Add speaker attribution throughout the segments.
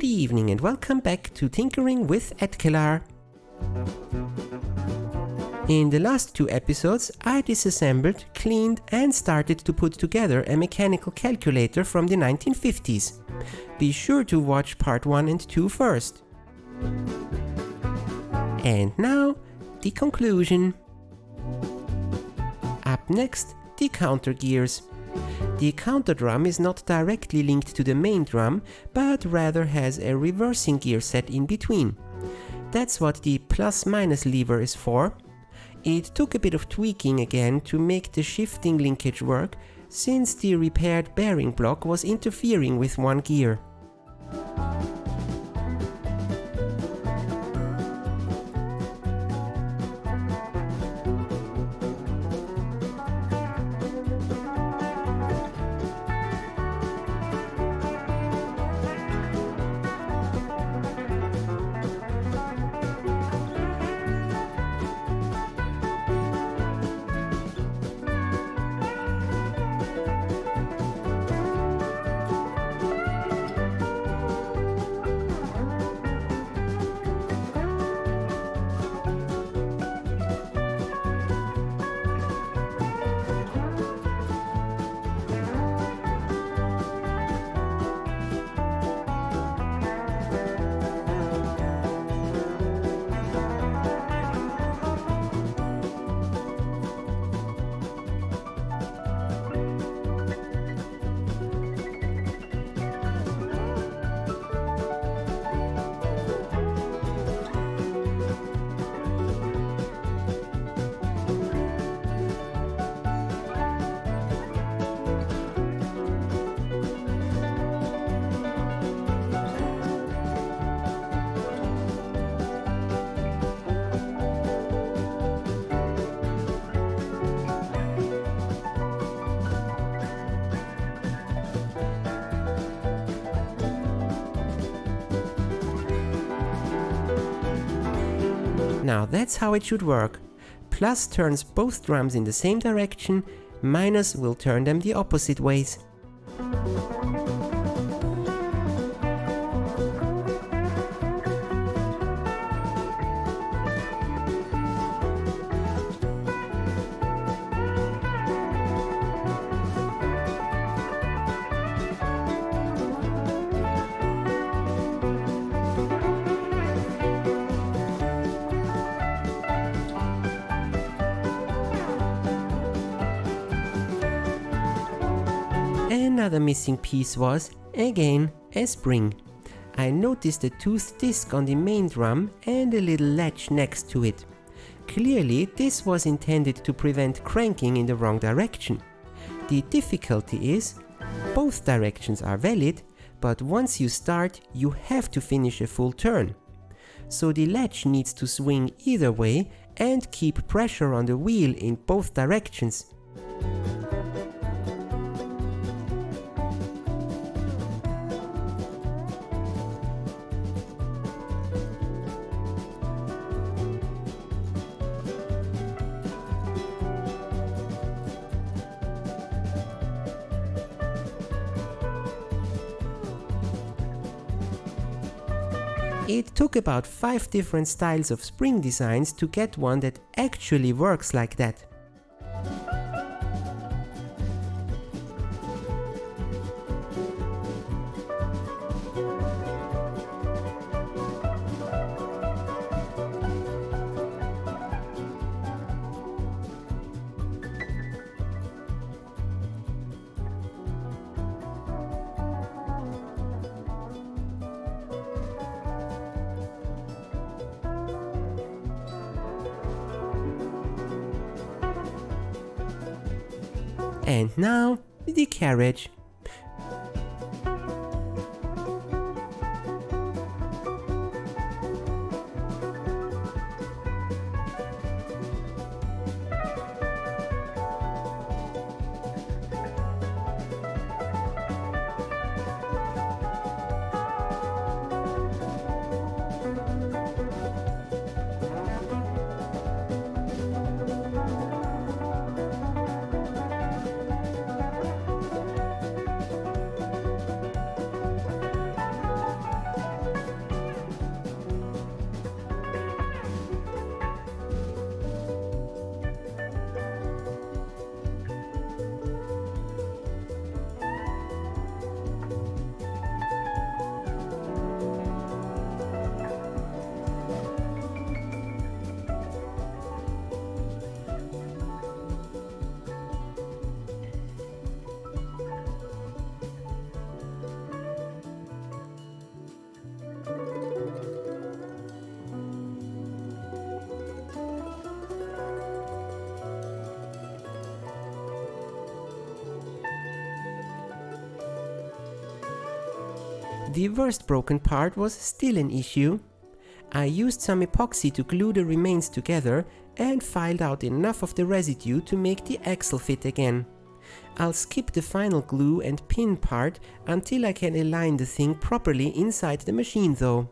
Speaker 1: Good evening and welcome back to Tinkering with Edkelar. In the last 2 episodes, I disassembled, cleaned and started to put together a mechanical calculator from the 1950s. Be sure to watch part 1 and 2 first. And now, the conclusion. Up next, the counter gears. The counter drum is not directly linked to the main drum, but rather has a reversing gear set in between. That's what the plus-minus lever is for. It took a bit of tweaking again to make the shifting linkage work, since the repaired bearing block was interfering with one gear. Now that's how it should work. Plus turns both drums in the same direction, minus will turn them the opposite ways. Another missing piece was, again, a spring. I noticed a toothed disc on the main drum and a little latch next to it. Clearly, this was intended to prevent cranking in the wrong direction. The difficulty is, both directions are valid, but once you start, you have to finish a full turn. So the latch needs to swing either way and keep pressure on the wheel in both directions. It took about 5 different styles of spring designs to get one that actually works like that. And now, the carriage. The worst broken part was still an issue. I used some epoxy to glue the remains together and filed out enough of the residue to make the axle fit again. I'll skip the final glue and pin part until I can align the thing properly inside the machine though.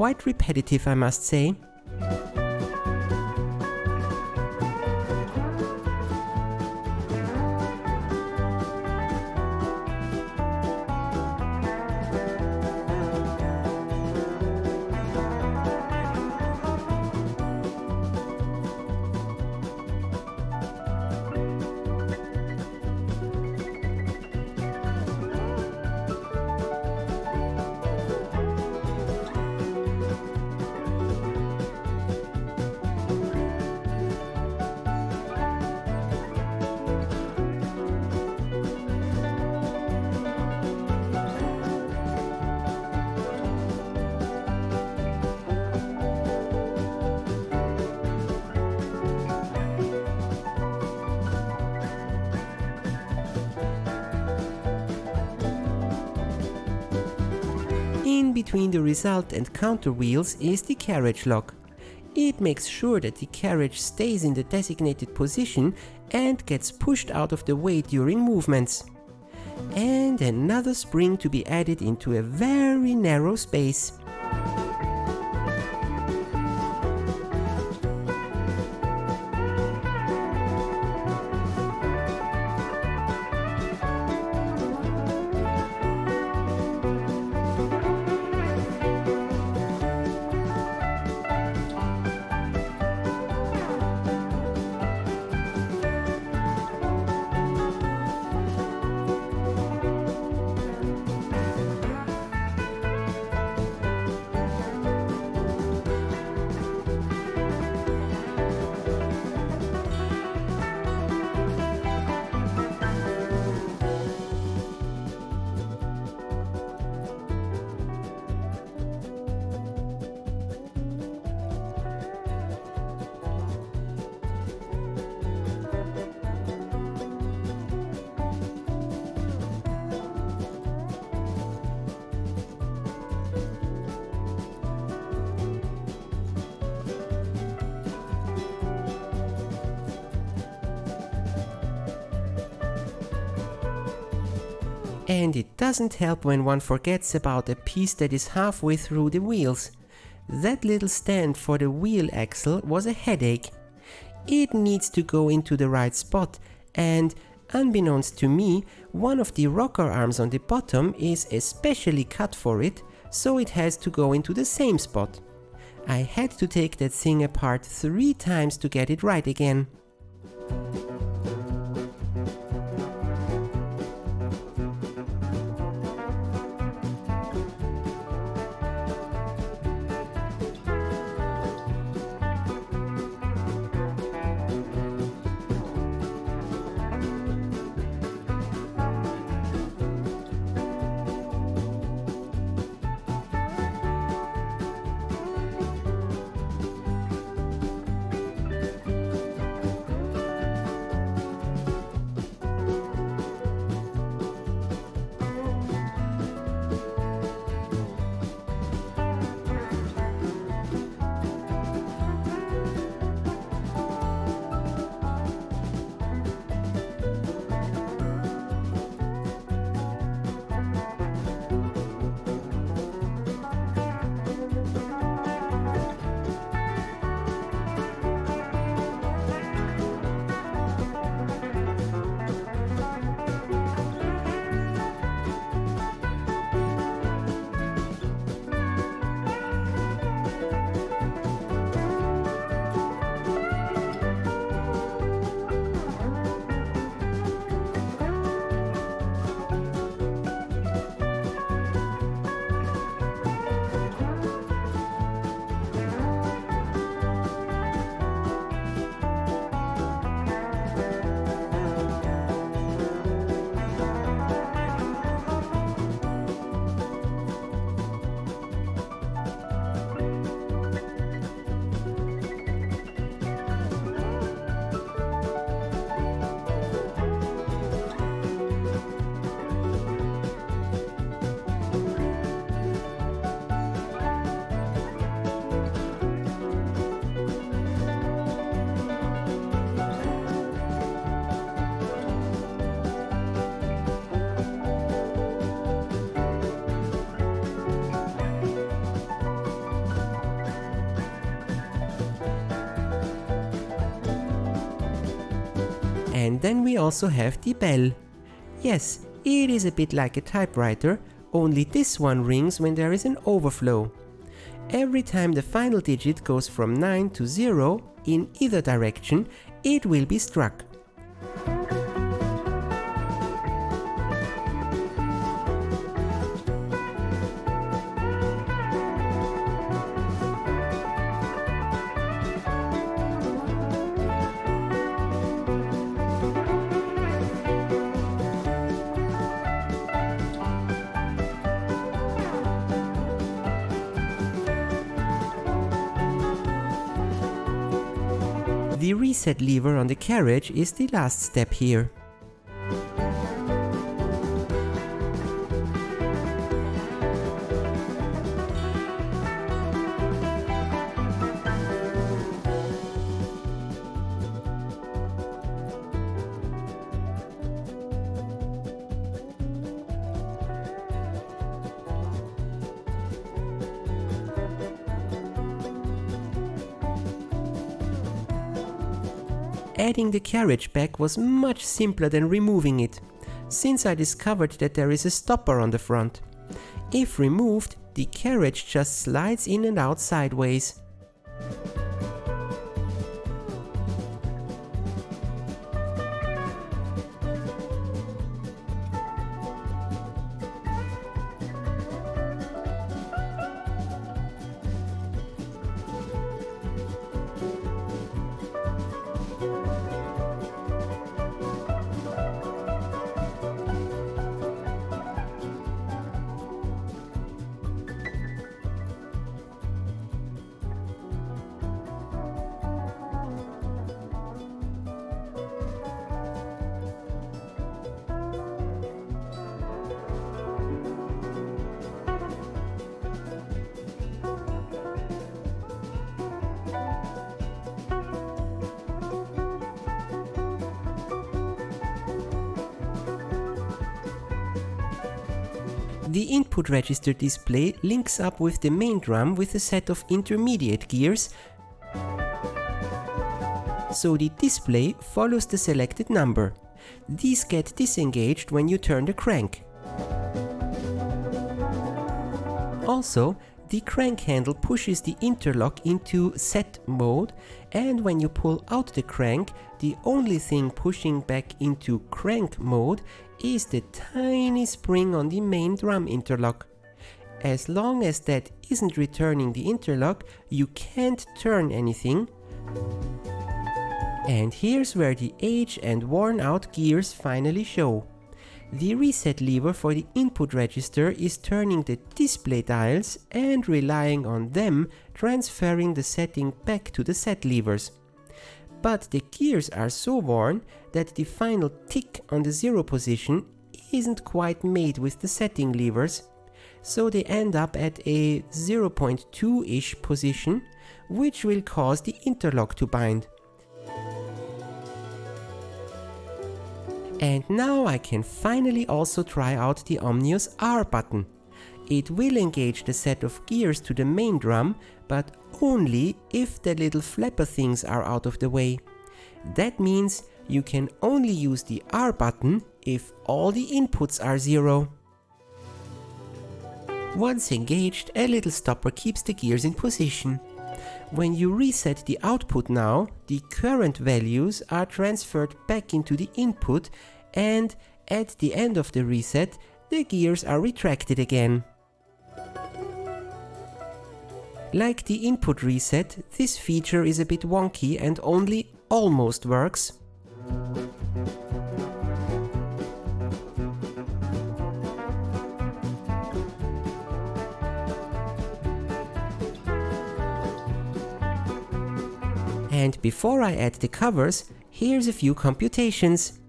Speaker 1: Quite repetitive, I must say. In between the result and counter wheels is the carriage lock. It makes sure that the carriage stays in the designated position and gets pushed out of the way during movements. And another spring to be added into a very narrow space. And it doesn't help when one forgets about a piece that is halfway through the wheels. That little stand for the wheel axle was a headache. It needs to go into the right spot, and unbeknownst to me, one of the rocker arms on the bottom is especially cut for it, so it has to go into the same spot. I had to take that thing apart 3 times to get it right again. And then we also have the bell. Yes, it is a bit like a typewriter, only this one rings when there is an overflow. Every time the final digit goes from 9 to 0 in either direction, it will be struck. The reset lever on the carriage is the last step here. Adding the carriage back was much simpler than removing it, since I discovered that there is a stopper on the front. If removed, the carriage just slides in and out sideways. The input register display links up with the main drum with a set of intermediate gears, so the display follows the selected number. These get disengaged when you turn the crank. Also, the crank handle pushes the interlock into set mode, and when you pull out the crank, the only thing pushing back into crank mode is the tiny spring on the main drum interlock. As long as that isn't returning the interlock, you can't turn anything. And here's where the aged and worn out gears finally show. The reset lever for the input register is turning the display dials and relying on them transferring the setting back to the set levers. But the gears are so worn that the final tick on the 0 position isn't quite made with the setting levers, so they end up at a 0.2-ish position, which will cause the interlock to bind. And now I can finally also try out the Omnius R button. It will engage the set of gears to the main drum, but only if the little flapper things are out of the way. That means you can only use the R button if all the inputs are 0. Once engaged, a little stopper keeps the gears in position. When you reset the output now, the current values are transferred back into the input, and at the end of the reset, the gears are retracted again. Like the input reset, this feature is a bit wonky and only almost works. And before I add the covers, here's a few computations.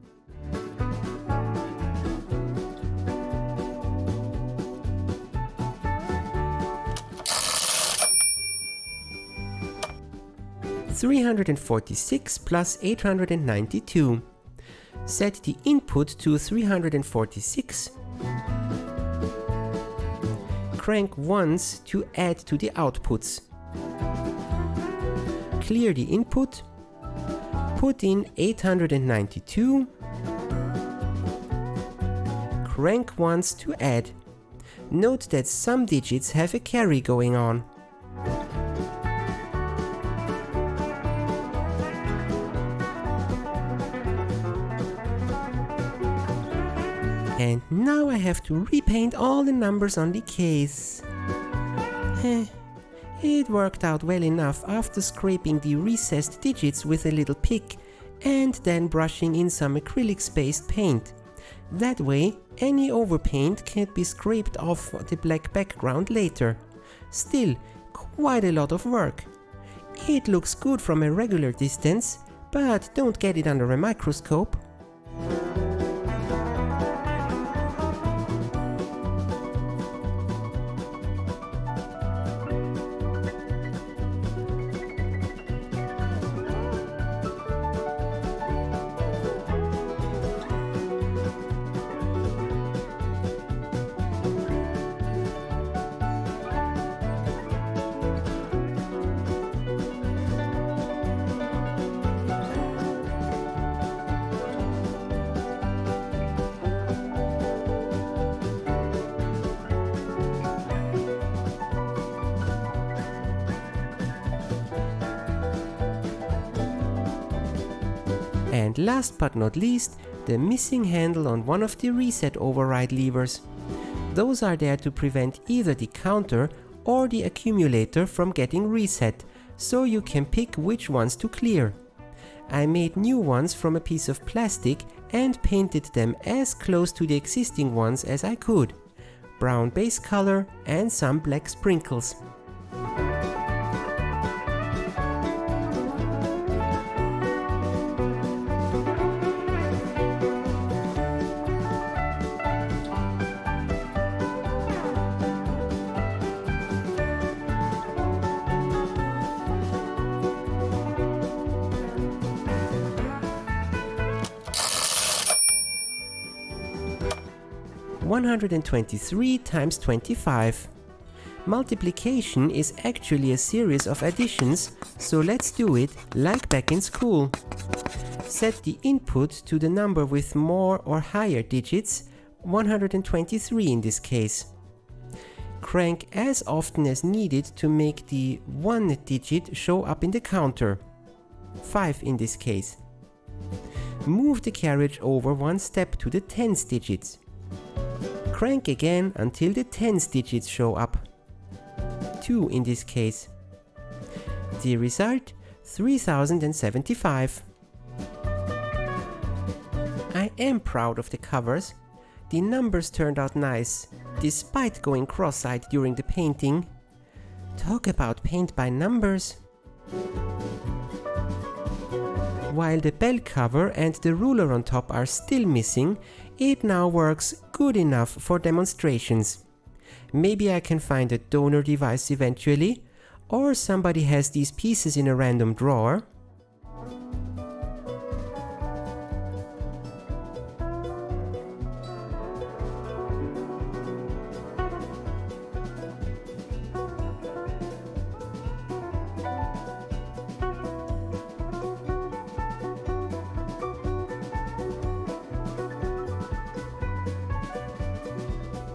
Speaker 1: (346 plus 892). Set the input to 346. Crank once to add to the outputs. Clear the input, Put in 892. Crank once to add. Note that some digits have a carry going on. And now I have to repaint all the numbers on the case. It worked out well enough after scraping the recessed digits with a little pick and then brushing in some acrylic-based paint. That way, any overpaint can be scraped off the black background later. Still, quite a lot of work. It looks good from a regular distance, but don't get it under a microscope. And last but not least, the missing handle on one of the reset override levers. Those are there to prevent either the counter or the accumulator from getting reset, so you can pick which ones to clear. I made new ones from a piece of plastic and painted them as close to the existing ones as I could. Brown base color and some black sprinkles. (123 times 25). Multiplication is actually a series of additions, so let's do it like back in school. Set the input to the number with more or higher digits, 123 in this case. Crank as often as needed to make the 1 digit show up in the counter, 5 in this case. Move the carriage over one step to the tens digits. Crank again until the tens digits show up, 2 in this case. The result, 3075. I am proud of the covers. The numbers turned out nice, despite going cross-eyed during the painting. Talk about paint by numbers. While the bell cover and the ruler on top are still missing, it now works good enough for demonstrations. Maybe I can find a donor device eventually, or somebody has these pieces in a random drawer.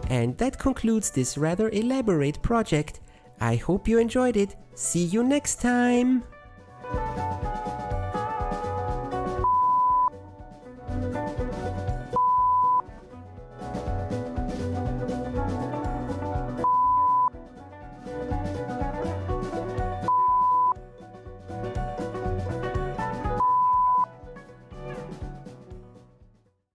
Speaker 1: And that concludes this rather elaborate project. I hope you enjoyed it. See you next time!